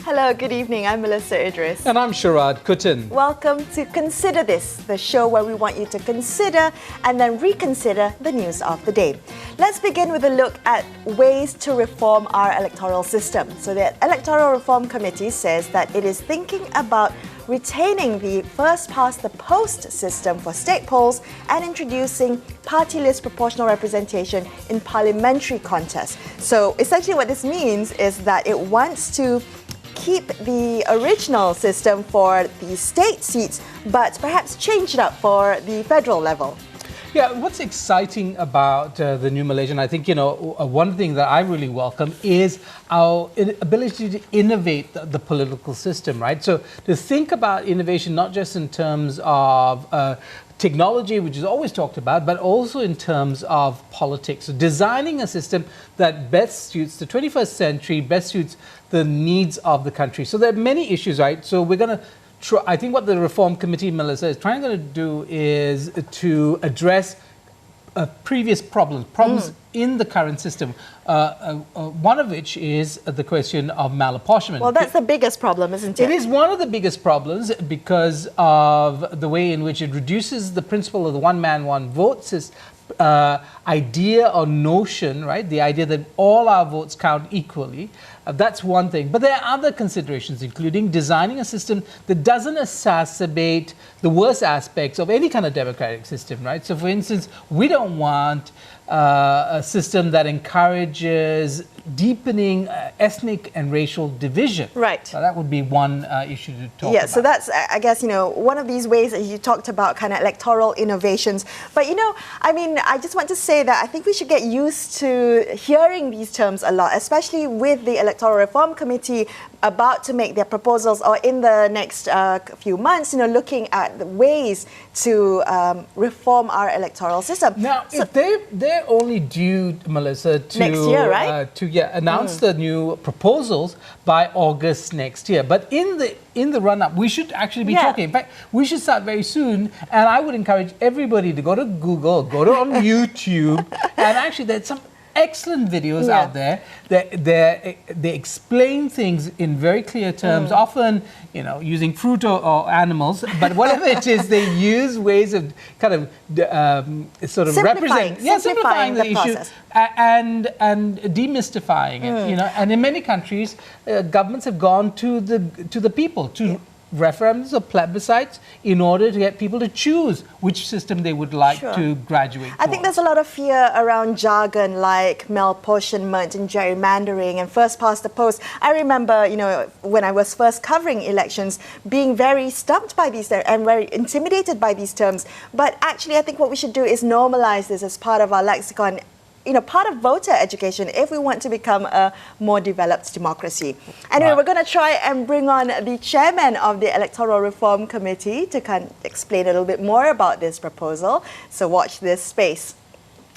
Hello, good evening. I'm Melisa Idris. And I'm Sharaad Kuttan. Welcome to Consider This, the show where we want you to consider and then reconsider the news of the day. Let's begin with a look at ways to reform our electoral system. So the Electoral Reform Committee says that it is thinking about retaining the first-past-the-post system for state polls and introducing party list proportional representation in parliamentary contests. So essentially what this means is that it wants to keep the original system for the state seats, but perhaps change it up for the federal level. Yeah, what's exciting about the new Malaysian, I think, one thing that I really welcome is our ability to innovate the political system, right? So to think about innovation, not just in terms of technology, which is always talked about, but also in terms of politics. So designing a system that best suits the 21st century, best suits the needs of the country. So there are many issues, right? So we're going to I think what the Reform Committee, Melisa, is trying to do is to address previous problems in the current system. One of which is the question of malapportionment. Well, that's the biggest problem, isn't it? It is one of the biggest problems because of the way in which it reduces the principle of the one man, one vote idea or notion, right? The idea that all our votes count equally. That's one thing. But there are other considerations, including designing a system that doesn't exacerbate the worst aspects of any kind of democratic system, right? So, for instance, we don't want a system that encourages deepening ethnic and racial division. Right. So that would be one issue to talk about. Yeah, so that's, I guess, one of these ways that you talked about kind of electoral innovations. But, I just want to say that I think we should get used to hearing these terms a lot, especially with the Electoral Reform Committee about to make their proposals or in the next few months, looking at the ways to reform our electoral system. Now, so, if they're only due, Melisa, to next year, right? Announce the new proposals by August next year. But in the run-up, we should actually be talking. In fact, we should start very soon. And I would encourage everybody to go to Google, go to on YouTube, and actually there's some excellent videos out there that they explain things in very clear terms, often using fruit or animals, but whatever it is, they use ways of kind of sort of simplifying the issue and demystifying it. And in many countries, governments have gone to the people to referendums or plebiscites in order to get people to choose which system they would like to graduate towards. I think there's a lot of fear around jargon like malapportionment and gerrymandering and first past the post. I remember, when I was first covering elections, being very stumped by these and very intimidated by these terms. But actually, I think what we should do is normalize this as part of our lexicon, part of voter education if we want to become a more developed democracy. Anyway, we're going to try and bring on the chairman of the Electoral Reform Committee to kind of explain a little bit more about this proposal. So watch this space.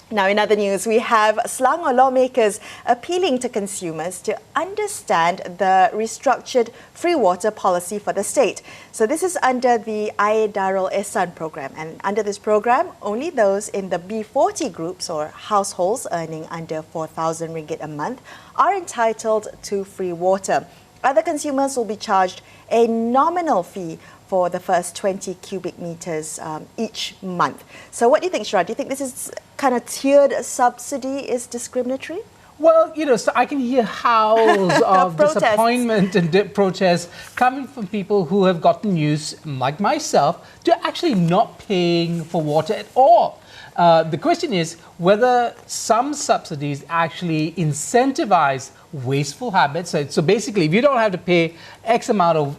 Now, in other news, we have Selangor lawmakers appealing to consumers to understand the restructured free water policy for the state. So this is under the Air Darul Ehsan program. And under this program, only those in the B40 groups or households earning under 4,000 ringgit a month are entitled to free water. Other consumers will be charged a nominal fee for the first 20 cubic meters each month. So what do you think, Sharaad? Do you think this is kind of tiered subsidy is discriminatory? Well, so I can hear howls of disappointment and protest coming from people who have gotten used, like myself, to actually not paying for water at all. The question is whether some subsidies actually incentivize wasteful habits. So basically, if you don't have to pay X amount of,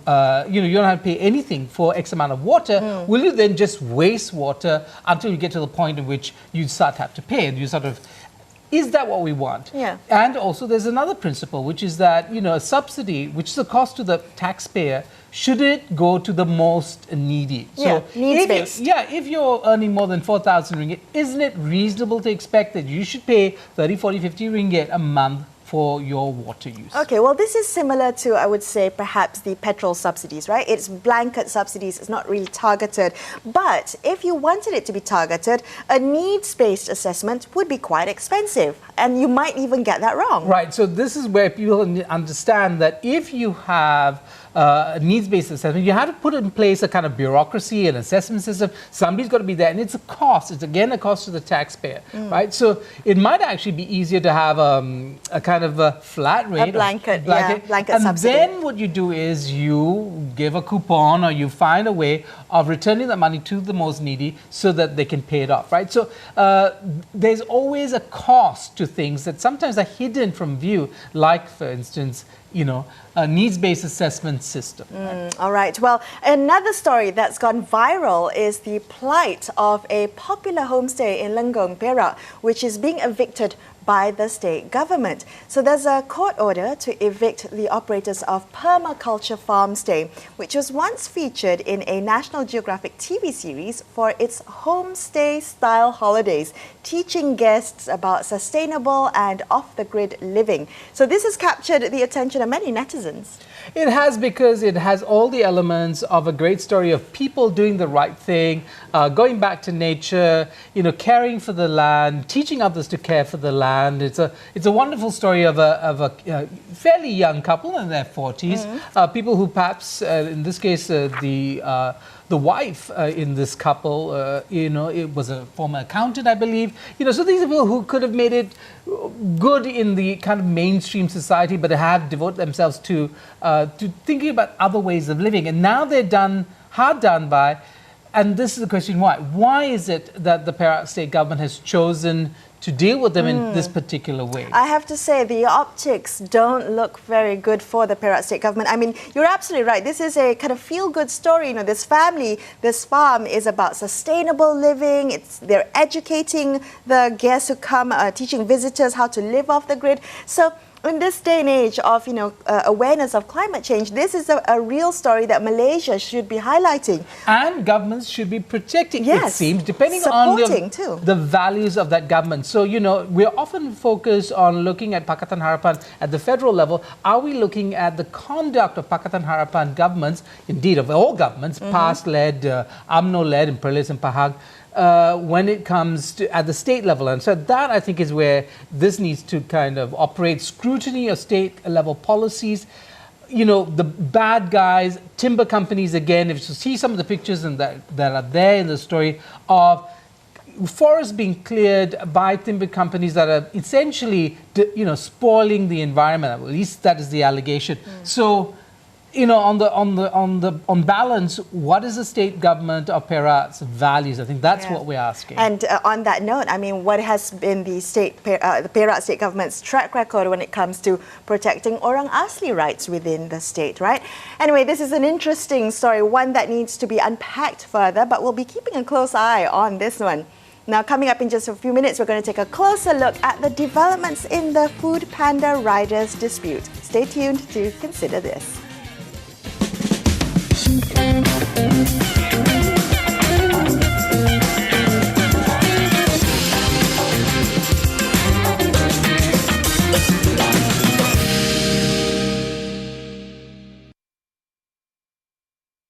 you don't have to pay anything for X amount of water, will you then just waste water until you get to the point in which you start to have to pay? And you sort of, is that what we want? Yeah. And also there's another principle, which is that, a subsidy, which is a cost to the taxpayer, should it go to the most needy? So needs-based. If you're earning more than 4,000 ringgit, isn't it reasonable to expect that you should pay 30, 40, 50 ringgit a month for your water use. Okay, well, this is similar to, I would say, perhaps the petrol subsidies, right? It's blanket subsidies, it's not really targeted. But if you wanted it to be targeted, a needs-based assessment would be quite expensive, and you might even get that wrong. Right, so this is where people understand that if you have a needs-based assessment, you have to put in place a kind of bureaucracy and assessment system. Somebody's got to be there, and it's a cost. It's again a cost to the taxpayer, right? So it might actually be easier to have a kind of a flat rate, A blanket and subsidy. then what you do is you give a coupon or you find a way of returning the money to the most needy so that they can pay it off, right? So there's always a cost to things that sometimes are hidden from view, like, for instance, a needs-based assessment system. Right? All right. Well, another story that's gone viral is the plight of a popular homestay in Selangor, Perak, which is being evicted by the state government. So there's a court order to evict the operators of Permaculture Farmstay, which was once featured in a National Geographic TV series for its homestay-style holidays, teaching guests about sustainable and off-the-grid living. So this has captured the attention of many netizens. It has, because it has all the elements of a great story of people doing the right thing, going back to nature, caring for the land, teaching others to care for the land. It's a wonderful story of a fairly young couple in their 40s, people who perhaps, in this case, the wife in this couple, it was a former accountant, I believe. So these are people who could have made it good in the kind of mainstream society, but have devoted themselves to thinking about other ways of living. And now they're hard done by, and this is the question, why? Why is it that the Perak state government has chosen to deal with them in this particular way? I have to say, the optics don't look very good for the Perak state government. I mean, you're absolutely right. This is a kind of feel-good story. This family, this farm is about sustainable living. They're educating the guests who come, teaching visitors how to live off the grid. So in this day and age of awareness of climate change, this is a real story that Malaysia should be highlighting. And governments should be protecting, yes, it seems, depending on too. the values of that government. So, we're often focused on looking at Pakatan Harapan at the federal level. Are we looking at the conduct of Pakatan Harapan governments, indeed of all governments, PAS-led, UMNO-led, in Perlis and Pahang, when it comes to at the state level? And so that, I think, is where this needs to kind of operate scrutiny of state level policies. The bad guys, timber companies, again, if you see some of the pictures that are there in the story of forests being cleared by timber companies that are essentially, spoiling the environment. At least that is the allegation. So, on balance, what is the state government of Perak's values? I think that's what we're asking. And on that note, I mean, what has been the Perak state government's track record when it comes to protecting Orang Asli rights within the state, right? Anyway, this is an interesting story, one that needs to be unpacked further, but we'll be keeping a close eye on this one. Now, coming up in just a few minutes, we're going to take a closer look at the developments in the Food Panda riders dispute. Stay tuned to consider this.